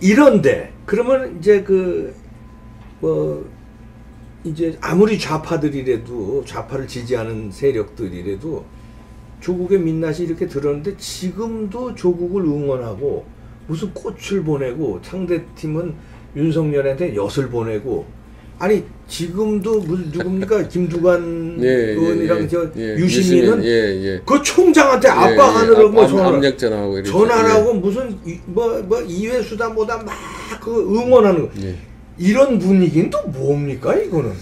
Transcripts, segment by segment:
이런데 그러면 이제 이제 아무리 좌파들이라도 좌파를 지지하는 세력들이라도 조국의 민낯이 이렇게 들었는데 지금도 조국을 응원하고 무슨 꽃을 보내고 상대팀은 윤석열한테 엿을 보내고 아니 지금도 누굽니까 김두관 의원이랑 유시민은 그 총장한테 압박하느라고 뭐 전화를 하고 무슨 이회수다 뭐다 막 그 응원하는 거. 이런 분위기는 또 뭡니까 이거는?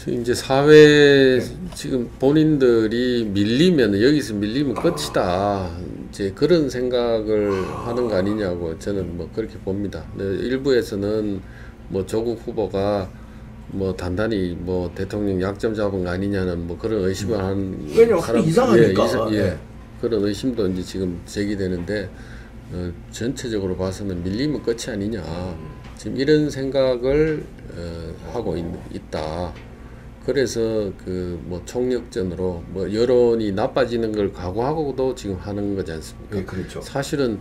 이제 사회 지금 본인들이 밀리면 여기서 밀리면 끝이다. 이제 그런 생각을 하는 거 아니냐고 저는 뭐 그렇게 봅니다. 일부에서는 뭐 조국 후보가 뭐 단단히 뭐 대통령 약점 잡은 거 아니냐는 뭐 그런 의심을 하는 사람 이상하니까 그런 의심도 이제 지금 제기되는데 전체적으로 봐서는 밀리면 끝이 아니냐 지금 이런 생각을 하고 있다. 그래서 그 뭐 총력전으로 뭐 여론이 나빠지는 걸 각오하고도 지금 하는 거지 않습니까? 네, 그렇죠. 사실은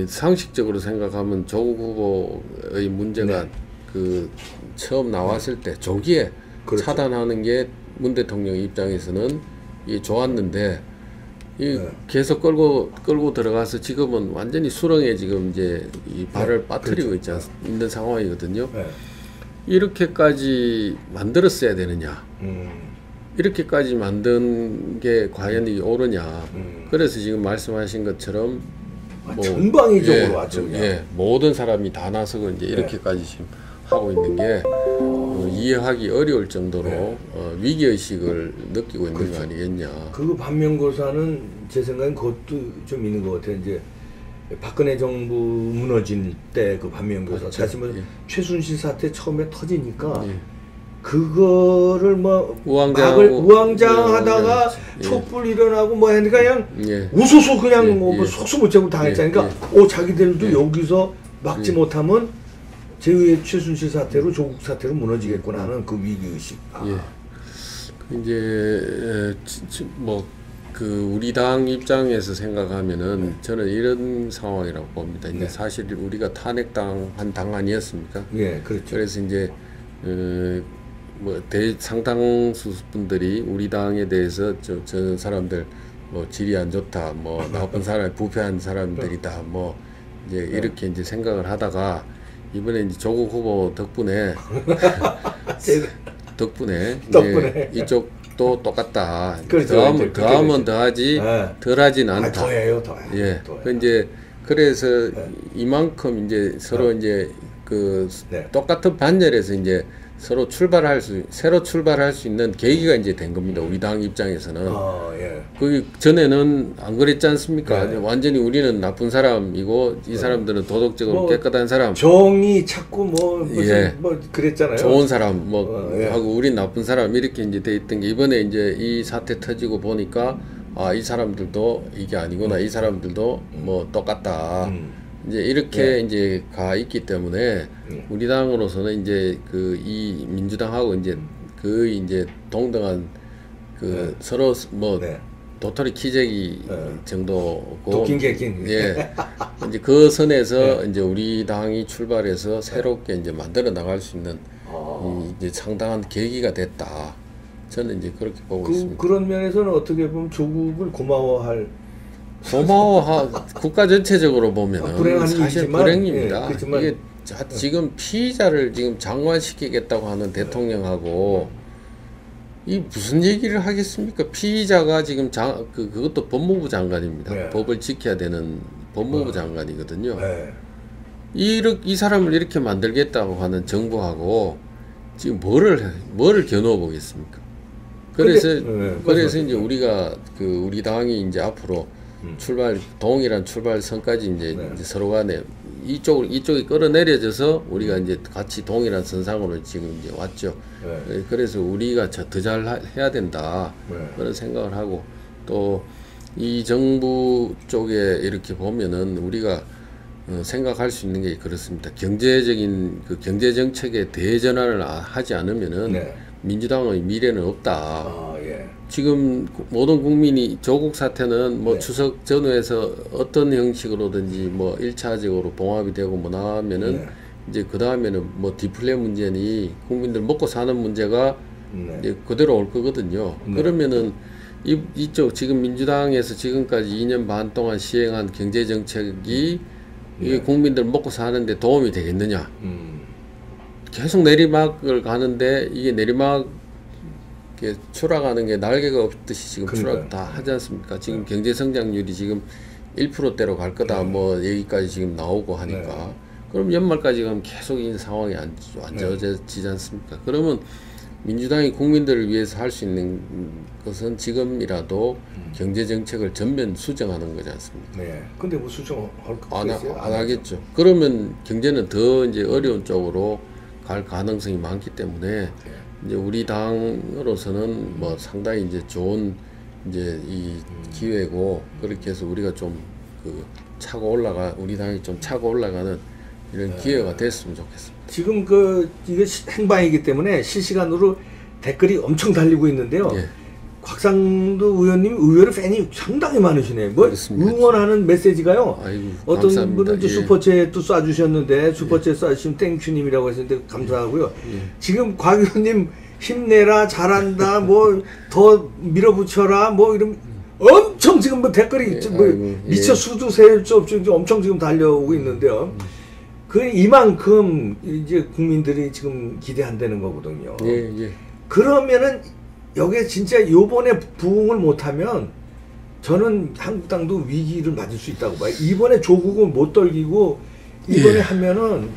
상식적으로 생각하면 조국 후보의 문제가 그 처음 나왔을 때 조기에 그렇죠. 차단하는 게 문 대통령 입장에서는 좋았는데 계속 끌고 들어가서 지금은 완전히 수렁에 지금 이제 이 발을 빠뜨리고 그렇죠. 있는 상황이거든요. 이렇게까지 만들었어야 되느냐? 이렇게까지 만든 게 과연 이게 옳으냐? 그래서 지금 말씀하신 것처럼 뭐 전방위적으로 아주 모든 사람이 다 나서고 이제 이렇게까지 지금 하고 있는 게 이해하기 어려울 정도로 위기의식을 느끼고 있는 거 아니겠냐. 그 반면교사는 제 생각엔 그것도 좀 있는 것 같아요. 이제 박근혜 정부 무너질 때 그 반면교사 다시 뭐 최순실 사태 처음에 터지니까 그거를 뭐 우왕좌왕하다가 촛불 일어나고 뭐 하니까 그냥 우수수 그냥 뭐 속수 못하고 당했잖아요. 그러니까 자기들도 여기서 막지 못하면 제2의 최순실 사태로 조국 사태로 무너지겠구나 하는 그 위기의식. 이제 뭐 그 우리 당 입장에서 생각하면은 저는 이런 상황이라고 봅니다. 이제 사실 우리가 탄핵당한 당 아니었습니까? 그렇죠. 그래서 이제 뭐 상당수 분들이 우리 당에 대해서 저 사람들 뭐 질이 안 좋다, 뭐 나쁜 사람, 부패한 사람들이다, 뭐 이제 이렇게 이제 생각을 하다가 이번에 이제 조국 후보 덕분에 이제 이쪽도 똑같다. 그렇죠. 더하면 더하지 덜하진 않다. 더해요. 이제 그래서 이만큼 이제 서로 이제 그 똑같은 반열에서 이제 새로 출발할 수 있는 계기가 이제 된 겁니다. 우리 당 입장에서는. 그 전에는 안 그랬지 않습니까? 완전히 우리는 나쁜 사람이고 이 사람들은 도덕적으로 뭐 깨끗한 사람. 정의 찾고 뭐 그랬잖아요. 좋은 사람 하고 우린 나쁜 사람 이렇게 이제 돼 있던 게 이번에 이제 이 사태 터지고 보니까 이 사람들도 이게 아니구나. 이 사람들도 뭐 똑같다. 이제 이렇게 이제 가 있기 때문에 우리 당으로서는 이제 이 민주당하고 이제 이제 동등한 서로 뭐 도토리 키재기 정도고 도낀 개낀 이제 그 선에서 이제 우리 당이 출발해서 새롭게 이제 만들어 나갈 수 있는 이제 상당한 계기가 됐다. 저는 이제 그렇게 보고 있습니다. 그런 면에서는 어떻게 보면 조국을 고마워할 국가 전체적으로 보면은 사실 불행입니다. 이게 지금 피의자를 지금 장관시키겠다고 하는 대통령하고 이 무슨 얘기를 하겠습니까? 피의자가 지금 그것도 법무부 장관입니다. 법을 지켜야 되는 법무부 장관이거든요. 이 사람을 이렇게 만들겠다고 하는 정부하고 지금 뭐를 겨누어 보겠습니까? 그래서 이제 우리가 우리 당이 이제 앞으로 동일한 출발선까지 이제 서로 간에 이쪽이 끌어내려져서 우리가 이제 같이 동일한 선상으로 지금 이제 왔죠. 그래서 우리가 더 잘 해야 된다. 그런 생각을 하고 또 이 정부 쪽에 이렇게 보면은 우리가 생각할 수 있는 게 그렇습니다. 경제적인 경제 정책의 대전환을 하지 않으면은 민주당의 미래는 없다. 지금 모든 국민이 조국 사태는 뭐 네. 추석 전후에서 어떤 형식으로든지 뭐 1차적으로 봉합이 되고 뭐 나오면은 네. 이제 그 다음에는 뭐 디플레 문제니 국민들 먹고 사는 문제가 네. 이제 그대로 올 거거든요. 네. 그러면은 이쪽 지금 민주당에서 지금까지 2년 반 동안 시행한 경제 정책이 네. 이게 국민들 먹고 사는데 도움이 되겠느냐? 계속 내리막을 가는데 이게 내리막 이렇게 추락하는 게 날개가 없듯이 지금 추락 다 하지 않습니까? 지금 경제 성장률이 지금 1%대로 갈 거다 뭐 얘기까지 지금 나오고 하니까 그럼 연말까지 가면 계속 이 상황이 안 좋아지지 않습니까? 그러면 민주당이 국민들을 위해서 할 수 있는 것은 지금이라도 경제 정책을 전면 수정하는 거지 않습니까? 네. 근데 뭐 수정할 거 있어요? 안 하겠죠. 그러면 경제는 더 이제 어려운 쪽으로 갈 가능성이 많기 때문에 이제 우리 당으로서는 뭐 상당히 이제 좋은 이제 이 기회고 그렇게 해서 우리가 좀 그 우리 당이 좀 차고 올라가는 이런 기회가 됐으면 좋겠습니다. 지금 이게 행방이기 때문에 실시간으로 댓글이 엄청 달리고 있는데요. 예. 곽상도 의원님 의외로 팬이 상당히 많으시네요. 뭐 그렇습니다. 응원하는 메시지가요. 아이고, 어떤 감사합니다. 분은 또 예. 슈퍼챗도 쏴주셨는데 슈퍼챗 쏴주신 땡큐님이라고 하셨는데 감사하고요. 지금 곽 의원님 힘내라 잘한다 뭐 더 밀어붙여라 뭐 이런 엄청 지금 뭐 댓글이 뭐 미처 수도 셀 수 없이 엄청 지금 달려오고 있는데요. 이만큼 이제 국민들이 지금 기대한다는 거거든요. 예. 그러면은 여기에 진짜 요번에 부응을 못하면 저는 한국당도 위기를 맞을 수 있다고 봐요. 이번에 조국은 못 떨기고 이번에 하면은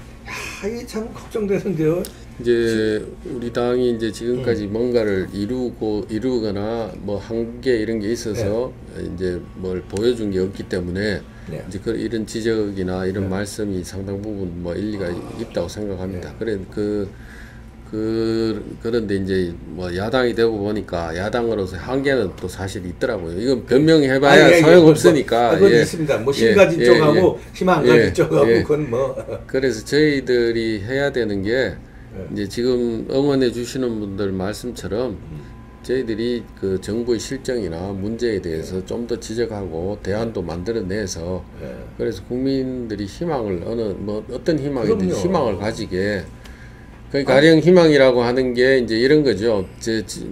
이게 참 걱정되는데요. 이제 우리 당이 이제 지금까지 뭔가를 이루거나 뭐 한계 이런 게 있어서 이제 뭘 보여준 게 없기 때문에 이제 이런 지적이나 이런 말씀이 상당 부분 뭐 일리가 있다고 생각합니다. 그런데 이제 뭐 야당이 되고 보니까 야당으로서 한계는 또 사실 있더라고요. 이건 변명해봐야 소용없으니까. 그건 있습니다. 뭐 힘가진 쪽하고 힘 안 가진 쪽하고 그건 뭐. 그래서 저희들이 해야 되는 게 이제 지금 응원해 주시는 분들 말씀처럼 저희들이 그 정부의 실정이나 문제에 대해서 좀 더 지적하고 대안도 만들어내서 그래서 국민들이 희망을 어떤 희망이든 희망을 가지게 가령 희망이라고 하는 게 이제 이런 거죠.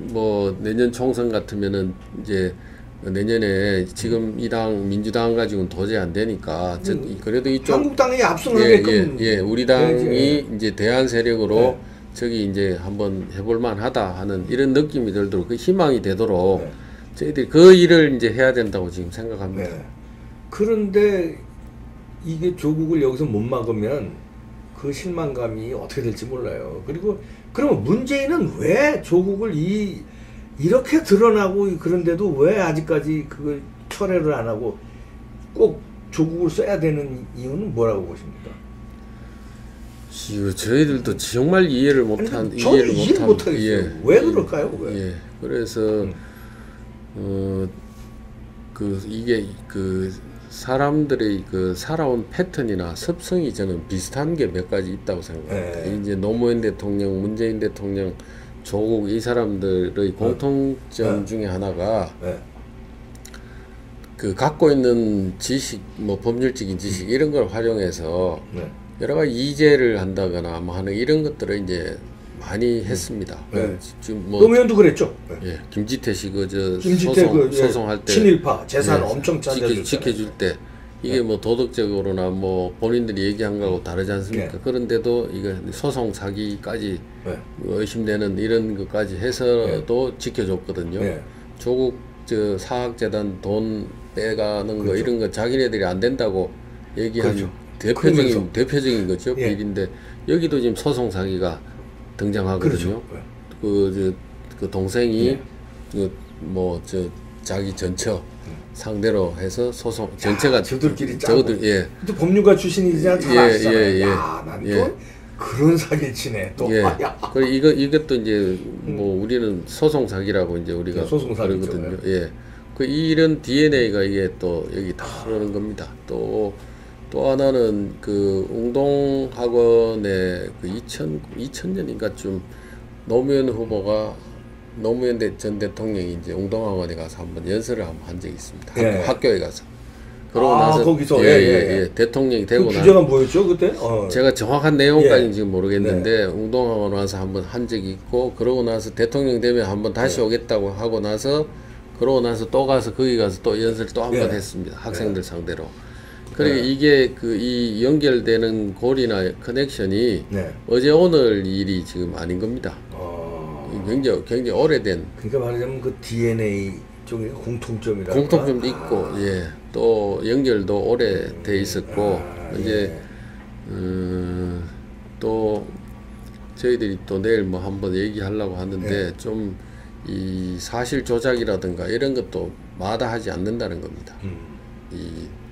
뭐 내년 총선 같으면은 이제 내년에 지금 이 당 민주당 가지고는 도저히 안 되니까 그래도 이쪽 한국당이 압승하게끔 우리 당이 이제 대안 세력으로 저기 이제 한번 해볼 만하다 하는 이런 느낌이 들도록 그 희망이 되도록 저희들이 그 일을 이제 해야 된다고 지금 생각합니다. 그런데 이게 조국을 여기서 못 막으면 그 실망감이 어떻게 될지 몰라요. 그리고 그러면 문재인은 왜 조국을 이렇게 드러나고 그런데도 왜 아직까지 그걸 철회를 안 하고 꼭 조국을 써야 되는 이유는 뭐라고 보십니까? 저희들도 정말 이해를 못한 이해를 못하겠어요. 왜 그럴까요? 왜? 그래서 이게 사람들의 살아온 패턴이나 습성이 저는 비슷한 게 몇 가지 있다고 생각합니다. 이제 노무현 대통령, 문재인 대통령, 조국 이 사람들의 공통점 중에 하나가 갖고 있는 지식, 뭐 법률적인 지식 이런 걸 활용해서 여러 가지 이재를 한다거나 뭐 하는 이런 것들을 이제 많이 했습니다. 지금 뭐 노무현도 그랬죠. 김지태 씨 소송할 때 친일파 재산 엄청 지켜줄 때 이게 뭐 도덕적으로나 뭐 본인들이 얘기한 거하고 다르지 않습니까? 그런데도 이거 소송 사기까지 의심되는 이런 것까지 해서도 지켜줬거든요. 조국 사학재단 돈 빼가는 거 이런 거 자기네들이 안 된다고 얘기한 대표적인 거죠. 비리인데 여기도 지금 소송 사기가 등장하거든요. 그 동생이 자기 전처 상대로 해서 소송 전체가 저들끼리 짜고 또 법률가 출신이자 잘 아시잖아요. 난 또 그런 사기를 치네. 또 그리고 이것도 이제 뭐 우리는 소송 사기라고 이제 우리가 그러거든요. 이런 DNA가 이게 또 여기 다 흐르는 겁니다. 또 하나는 웅동학원에 2000년인가 좀 노무현 후보가 노무현 전 대통령이 이제 웅동학원에 가서 한번 연설을 한번 한 적이 있습니다. 예. 학교에 가서. 그러고 나서 거기서 대통령이 되고 나서 주제가 뭐였죠 그때? 제가 정확한 내용까지는 지금 모르겠는데 웅동학원 와서 한번 한 적이 있고, 그러고 나서 대통령 되면 한번 다시 오겠다고 하고 나서, 그러고 나서 또 가서 거기 가서 또 연설 또 한 번 했습니다. 학생들 상대로. 그러니까 이게 이 연결되는 고리나 커넥션이 어제 오늘 일이 지금 아닌 겁니다. 굉장히 오래된. 그러니까 말하자면 그 DNA 쪽에 공통점이라. 공통점도 있고, 또 연결도 오래돼 있었고, 이제 또 저희들이 또 내일 뭐 한번 얘기하려고 하는데 좀 이 사실 조작이라든가 이런 것도 마다하지 않는다는 겁니다.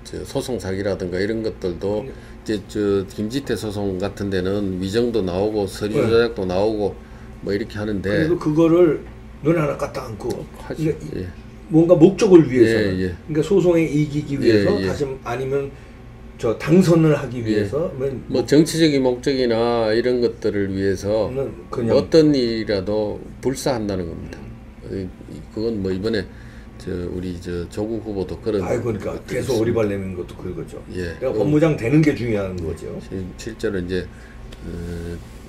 저 소송 사기라든가 이런 것들도 이제 저 김지태 소송 같은 데는 위정도 나오고 서류 조작도 나오고 뭐 이렇게 하는데, 그래도 그거를 눈 하나 까딱 않고 하죠. 뭔가 목적을 위해서는 그러니까 소송에 이기기 위해서 다시 아니면 저 당선을 하기 위해서 뭐 정치적인 목적이나 이런 것들을 위해서 그냥 어떤 일이라도 불사한다는 겁니다. 그건 뭐 이번에 우리 조국 후보도 그런. 그러니까 계속 오리발 내는 것도 그거죠. 그러니까 법무장 되는 게 중요한 거죠. 실제로 이제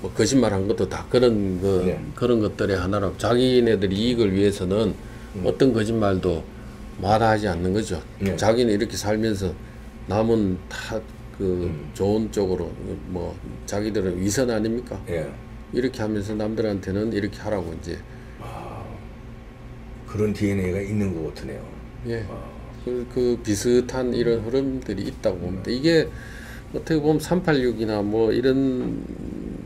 뭐 거짓말한 것도 다 그런 그런 것들의 하나로, 자기네들 이익을 위해서는 어떤 거짓말도 마다하지 않는 거죠. 자기는 이렇게 살면서 남은 다 좋은 쪽으로, 뭐 자기들은 위선 아닙니까? 이렇게 하면서 남들한테는 이렇게 하라고 이제. 그런 DNA가 있는 것 같으네요. 그 비슷한 이런 흐름들이 있다고 봅니다. 이게 어떻게 보면 386이나 뭐 이런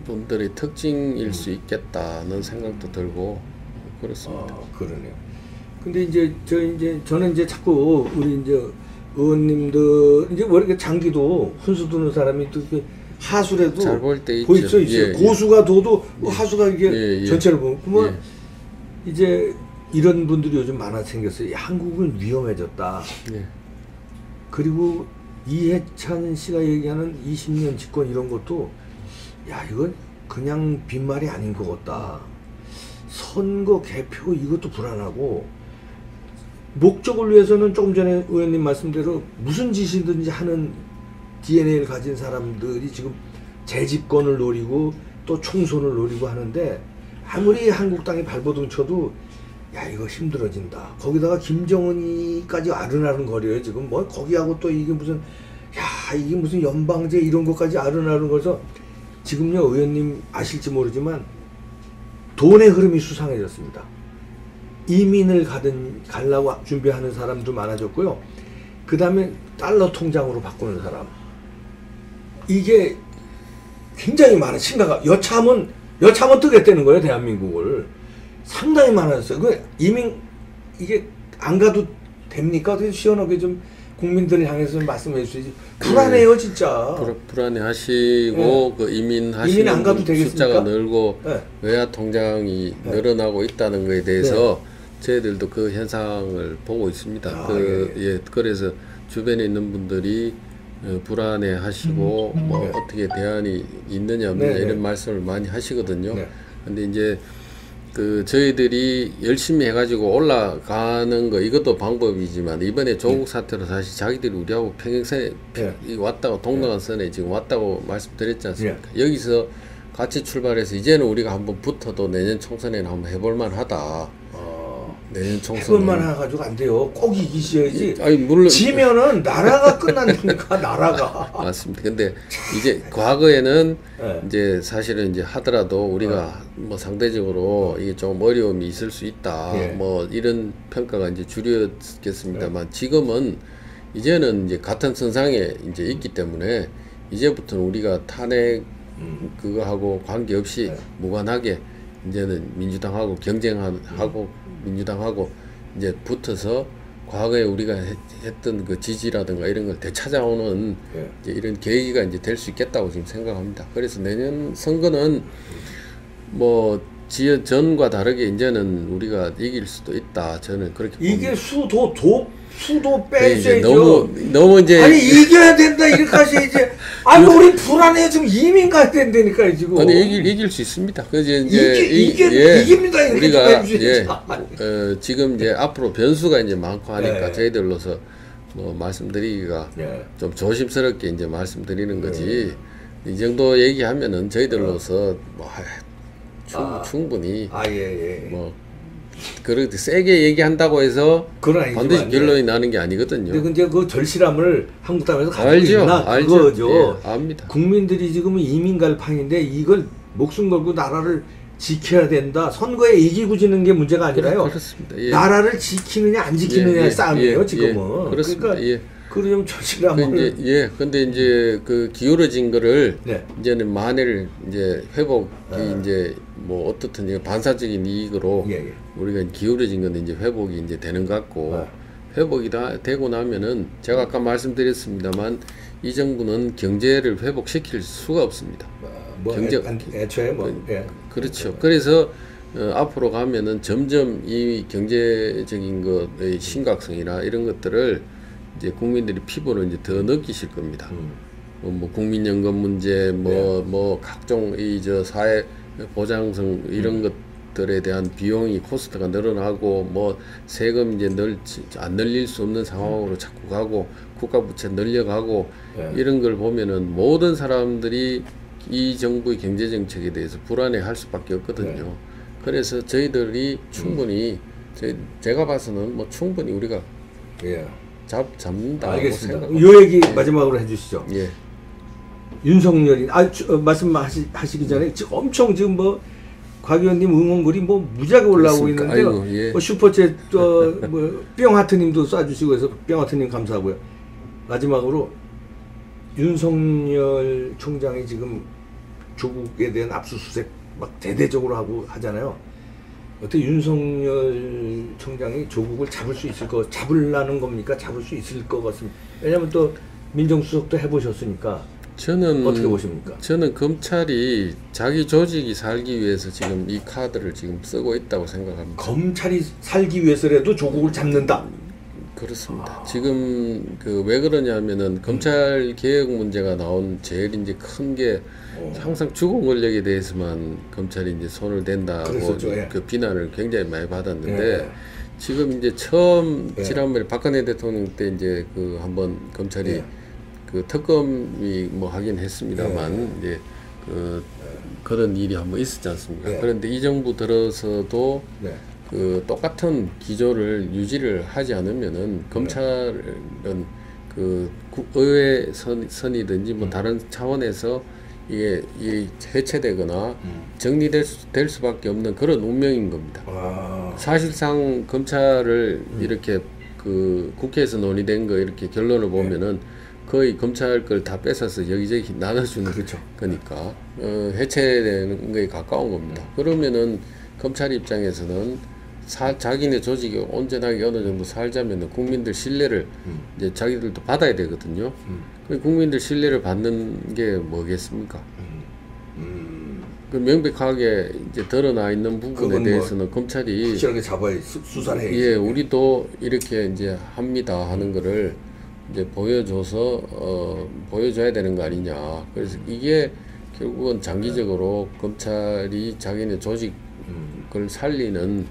분들의 특징일 수 있겠다는 생각도 들고 그렇습니다. 그러네요. 근데 이제 저는 이제 자꾸 우리 이제 의원님들 이제 왜 이렇게 장기도 훈수 두는 사람이 또 하수래도 잘 볼 때 있죠. 고수가 둬도 하수가 이게 전체를 보면 이제 이런 분들이 요즘 많아 생겼어요. 한국은 위험해졌다. 그리고 이해찬 씨가 얘기하는 20년 집권 이런 것도 이건 그냥 빈말이 아닌 것 같다. 선거 개표 이것도 불안하고, 목적을 위해서는 조금 전에 의원님 말씀대로 무슨 짓이든지 하는 DNA를 가진 사람들이 지금 재집권을 노리고 또 총선을 노리고 하는데, 아무리 한국당이 발버둥 쳐도 이거 힘들어진다. 거기다가 김정은이까지 아른아른거려요. 지금 뭐 거기하고 또 이게 무슨 이게 무슨 연방제 이런 것까지 아른아른거려서 지금요, 의원님 아실지 모르지만 돈의 흐름이 수상해졌습니다. 이민을 가려고 준비하는 사람도 많아졌고요. 그 다음에 달러 통장으로 바꾸는 사람, 이게 굉장히 많아. 심각한. 여차하면 뜨겠다는 거예요. 대한민국을. 상당히 많아졌어요. 이민 이게 안 가도 됩니까? 시원하게 좀 국민들을 향해서 말씀해 주시지. 불안해요, 진짜. 불안해하시고 이민 안 가도 되겠습니까? 숫자가 늘고 외화 통장이 늘어나고 있다는 것에 대해서 저희들도 그 현상을 보고 있습니다. 그래서 주변에 있는 분들이 불안해하시고 뭐 어떻게 대안이 있느냐 없느냐 이런 말씀을 많이 하시거든요. 근데 이제 저희들이 열심히 해가지고 올라가는 거, 이것도 방법이지만, 이번에 조국 사태로 사실 자기들이 우리하고 평행선에 왔다고, 동등한선에 지금 왔다고 말씀드렸지 않습니까? 여기서 같이 출발해서 이제는 우리가 한번 붙어도 내년 총선에는 한번 해볼만 하다. 내년 총선 해볼만 해가지고 안 돼요. 꼭 이기셔야지. 물론 지면은 나라가 끝나니까 나라가. 맞습니다. 근데 이제 과거에는 이제 사실은 이제 하더라도 우리가 뭐 상대적으로 이게 좀 어려움이 있을 수 있다. 뭐 이런 평가가 이제 주류였겠습니다만, 지금은 이제는 이제 같은 선상에 이제 있기 때문에 이제부터는 우리가 탄핵 그거하고 관계없이 무관하게 이제는 민주당하고 경쟁하고 민주당하고 이제 붙어서 과거에 우리가 했던 그 지지라든가 이런 걸 되찾아오는 이제 이런 계기가 이제 될 수 있겠다고 지금 생각합니다. 그래서 내년 선거는 뭐 지역 전과 다르게 이제는 우리가 이길 수도 있다. 저는 그렇게 이길 수도 수도 빼셔야죠. 너무 이제 아니 이겨야 된다 이렇게 하셔야지. 아니 우리 불안해 지금 이민 가야 된다니까요 지금. 아니 이길 수 있습니다. 그래서 이깁니다. 우리가 지금 이제 앞으로 변수가 이제 많고 하니까 저희들로서 뭐 말씀드리기가 좀 조심스럽게 이제 말씀드리는 거지. 이 정도 얘기하면은 저희들로서 뭐 충분히 뭐 그렇게 세게 얘기한다고 해서 반드시 결론이 나는 게 아니거든요. 근데 그 절실함을 한국 땅에서 가지고 있나 그거죠. 압니다. 국민들이 지금 이민 갈 판인데 이걸 목숨 걸고 나라를 지켜야 된다. 선거에 이기고 지는 게 문제가 아니라요. 그렇습니다. 나라를 지키느냐 안 지키느냐의 싸움이에요 지금은. 그렇습니다. 그러니까 그런 절실함을. 근데 이제 그 기울어진 거를 이제는 만회를 이제 회복이 이제 뭐 어떻든 이제 반사적인 이익으로 우리가 기울어진 건 이제 회복이 이제 되는 것 같고 회복이 다 되고 나면은 제가 아까 말씀드렸습니다만 이 정부는 경제를 회복시킬 수가 없습니다. 애초에 그렇죠. 그래서 앞으로 가면은 점점 이 경제적인 것의 심각성이나 이런 것들을 이제 국민들이 피부로 이제 더 느끼실 겁니다. 뭐 국민연금 문제, 뭐 각종 사회 보장성 이런 것들에 대한 비용이 코스트가 늘어나고 뭐 세금 이제 안 늘릴 수 없는 상황으로 자꾸 가고 국가 부채 늘려가고 이런 걸 보면은 모든 사람들이 이 정부의 경제 정책에 대해서 불안해할 수밖에 없거든요. 그래서 저희들이 충분히 제가 봐서는 뭐 충분히 우리가 잡는다. 알겠습니다. 이 얘기 마지막으로 해주시죠. 윤석열이 말씀하시기 전에 지금 엄청 지금 뭐 곽 의원님 응원글이 뭐 무지하게 올라오고 있는데요. 뭐 슈퍼챗 뭐 뿅하트님도 쏴주시고 해서 뿅하트님 감사하고요. 마지막으로 윤석열 총장이 지금 조국에 대한 압수수색 막 대대적으로 하고 하잖아요. 어떻게 윤석열 총장이 조국을 잡으려는 겁니까? 잡을 수 있을 것 같습니다. 왜냐하면 또 민정수석도 해보셨으니까. 저는 어떻게 보십니까? 저는 검찰이 자기 조직이 살기 위해서 지금 이 카드를 지금 쓰고 있다고 생각합니다. 검찰이 살기 위해서라도 조국을 잡는다. 그렇습니다. 지금 왜 그러냐면은 검찰 개혁 문제가 나온 제일 이제 큰 게 항상 주공 권력에 대해서만 검찰이 이제 손을 댄다고 그 비난을 굉장히 많이 받았는데 지금 이제 처음 지난번에 박근혜 대통령 때 이제 한번 검찰이 특검이 뭐 하긴 했습니다만 이제 그런 일이 한번 있었지 않습니까? 그런데 이 정부 들어서도 똑같은 기조를 유지를 하지 않으면은 검찰은 의회 선이든지 뭐 다른 차원에서 이게 해체되거나 정리될 수밖에 없는 그런 운명인 겁니다. 사실상 검찰을 이렇게 국회에서 논의된 거 이렇게 결론을 보면은 거의 검찰 걸 다 뺏어서 여기저기 나눠주는 거니까 해체되는 거에 가까운 겁니다. 그러면은 검찰 입장에서는 자기네 조직이 온전하게 어느 정도 살자면은 국민들 신뢰를 이제 자기들도 받아야 되거든요. 국민들 신뢰를 받는 게 뭐겠습니까? 그 명백하게 이제 드러나 있는 부분에 대해서는 검찰이 확실하게 잡아야 수사를 해야지. 우리도 이렇게 이제 합니다 하는 거를 이제 보여줘야 되는 거 아니냐. 그래서 이게 결국은 장기적으로 검찰이 자기네 조직을 살리는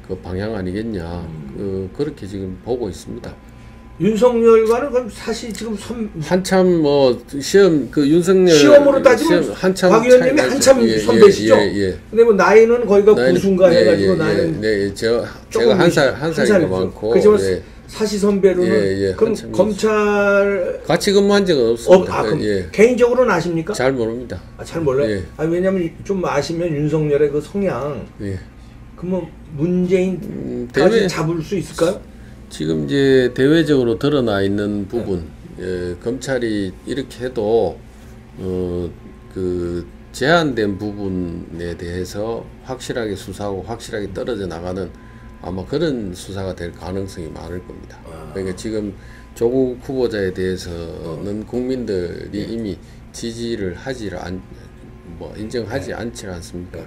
그 방향 아니겠냐. 그렇게 지금 보고 있습니다. 윤석열과는 그럼 사실 지금 한참 뭐 시험 윤석열 시험으로 따지면 곽 의원님이 한참 선배시죠. 근데 뭐 나이는 거의가 구순가 해가지고 나이는 제가 한 살이 많고. 그렇지만 사시 선배로는 그럼 검찰 같이 근무한 적은 없습니다. 그럼 개인적으로는 아십니까? 잘 모릅니다. 잘 몰라요. 왜냐면 좀 아시면 윤석열의 그 성향. 그러면 문재인까지 잡을 수 있을까요? 지금 이제 대외적으로 드러나 있는 부분, 검찰이 이렇게 해도 제한된 부분에 대해서 확실하게 수사하고 확실하게 떨어져 나가는 아마 그런 수사가 될 가능성이 많을 겁니다. 그러니까 지금 조국 후보자에 대해서는 국민들이 이미 지지를 인정하지 않지 않습니까?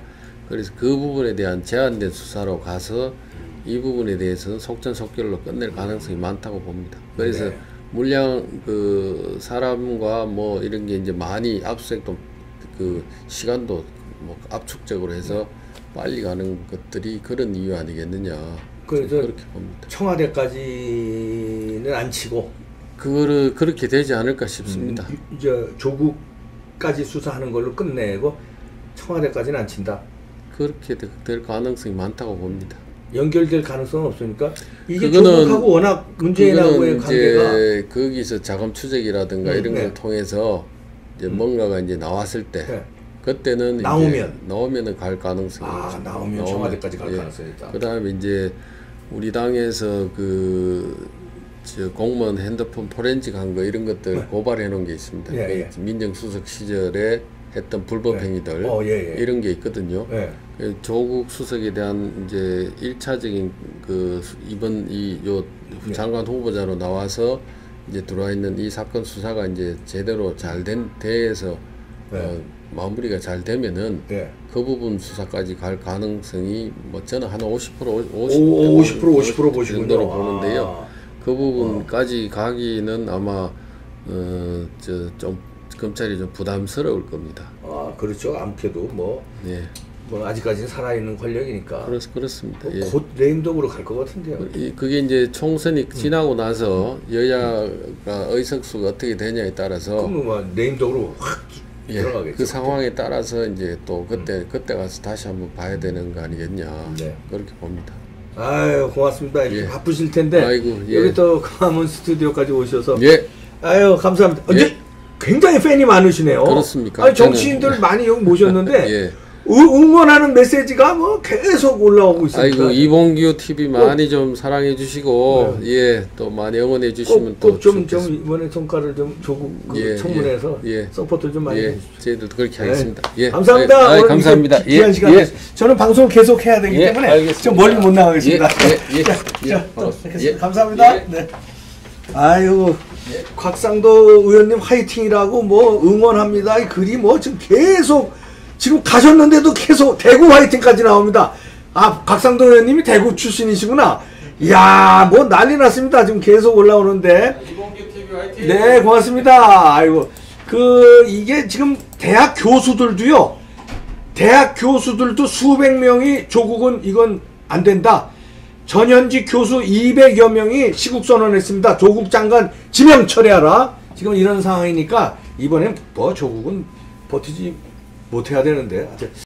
그래서 그 부분에 대한 제한된 수사로 가서 이 부분에 대해서는 속전속결로 끝낼 가능성이 많다고 봅니다. 그래서 네. 물량 그 사람과 뭐 이런 게 이제 많이 압수수색도 그 시간도 뭐 압축적으로 해서 빨리 가는 것들이 그런 이유 아니겠느냐. 그래서 그렇게 봅니다. 청와대까지는 안 치고 그거를 그렇게 되지 않을까 싶습니다. 이제 조국까지 수사하는 걸로 끝내고 청와대까지는 안 친다. 그렇게 될 가능성이 많다고 봅니다. 연결될 가능성은 없으니까 이게 그거는, 조국하고 워낙 문재인하고의 관계가 이제 거기서 자금 추적이라든가 이런 걸 통해서 이제 뭔가가 이제 나왔을 때 그때는 나오면은 갈 가능성이 있죠. 나오면 청와대까지 갈 가능성이 있다. 그다음에 이제 우리 당에서 저 공무원 핸드폰 포렌식 한 거 이런 것들 고발해 놓은 게 있습니다. 민정수석 시절에 했던 불법 행위들 이런 게 있거든요. 조국 수석에 대한 이제 1차적인 이번 요 장관 후보자로 나와서 이제 들어와 있는 이 사건 수사가 이제 제대로 잘 돼서 마무리가 잘 되면은 그 부분 수사까지 갈 가능성이 뭐 저는 한 50% 보시군요. 정도로 보는데요. 그 부분까지 가기는 아마 좀 검찰이 좀 부담스러울 겁니다. 그렇죠. 아무래도 뭐 아직까지는 살아있는 권력이니까. 그렇습니다. 곧 레임덕으로 갈 것 같은데요. 그게 이제 총선이 지나고 나서 여야가 의석수가 어떻게 되냐에 따라서 그럼 뭐 레임덕으로 확 들어가겠죠. 그 상황에 따라서 이제 또 그때 가서 다시 한번 봐야 되는 거 아니겠냐. 그렇게 봅니다. 아유, 고맙습니다. 바쁘실 텐데 여기 또 광화문 스튜디오까지 오셔서 아유, 감사합니다. 굉장히 팬이 많으시네요. 그렇습니까? 아니, 정치인들 많이 여기 모셨는데 응원하는 메시지가 뭐 계속 올라오고 있습니다. 아이고, 이봉규 TV 많이 좀 사랑해 주시고 또 많이 응원해 주시면 또 좀 이번에 성과를 좀 조국 청문회에서 서포트 좀 많이 해주십시오. 저희들도 그렇게 하겠습니다. 감사합니다. 감사합니다. 귀한 시간 저는 방송 계속 해야 되기 때문에 좀 멀리 못 나가겠습니다. 감사합니다. 아유, 곽상도 의원님 화이팅이라고 뭐 응원합니다. 이 글이 뭐 지금 계속 지금 가셨는데도 계속 대구 화이팅까지 나옵니다. 곽상도 의원님이 대구 출신이시구나. 이야, 뭐 난리 났습니다. 지금 계속 올라오는데. 이봉규 TV 화이팅. 네, 고맙습니다. 아이고, 이게 지금 대학 교수들도요. 대학 교수들도 수백 명이 조국은 이건 안 된다. 전현직 교수 200여 명이 시국선언했습니다. 조국 장관 지명 처리하라. 지금 이런 상황이니까 이번엔 뭐 조국은 버티지 못해야 되는데.